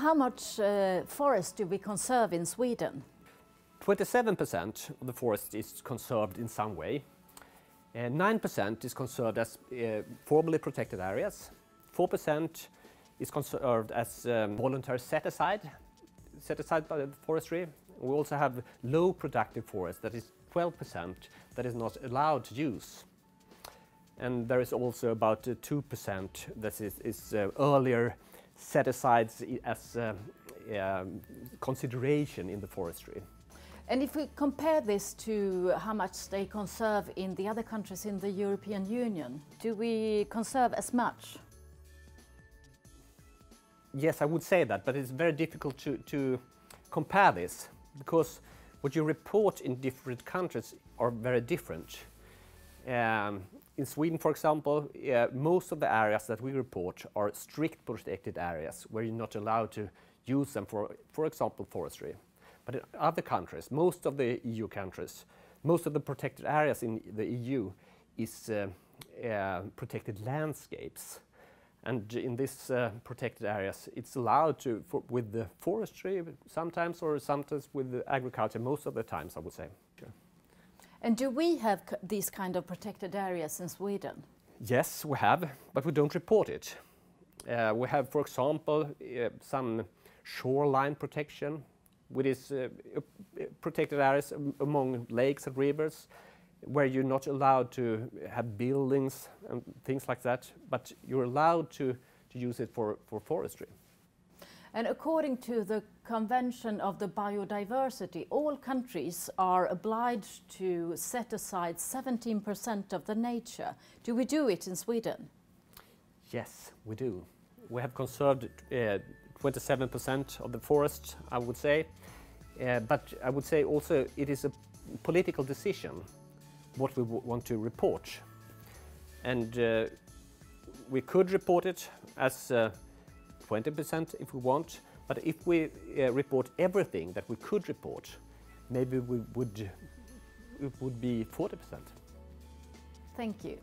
How much forest do we conserve in Sweden? 27% of the forest is conserved in some way. 9% is conserved as formally protected areas. 4% is conserved as voluntary set-aside by the forestry. We also have low productive forest, that is 12%, that is not allowed to use. And there is also about 2% that is earlier set aside as consideration in the forestry. And if we compare this to how much they conserve in the other countries in the European Union, do we conserve as much? Yes, I would say that, but it's very difficult to compare this, because what you report in different countries are very different. In Sweden, for example, most of the areas that we report are strict protected areas where you're not allowed to use them for example, forestry. But in other countries, most of the EU countries, most of the protected areas in the EU is protected landscapes. And in these protected areas, it's allowed to, with the forestry sometimes, or sometimes with the agriculture, most of the times, I would say. Sure. And do we have these kind of protected areas in Sweden? Yes, we have, but we don't report it. We have, for example, some shoreline protection, with these protected areas among lakes and rivers, where you're not allowed to have buildings and things like that, but you're allowed to use it for forestry. And according to the Convention of the Biodiversity, all countries are obliged to set aside 17% of the nature. Do we do it in Sweden? Yes, we do. We have conserved 27% of the forest, I would say. But I would say also it is a political decision what we want to report. And we could report it as 20% if we want, but if we report everything that we could report, maybe it would be 40%. Thank you.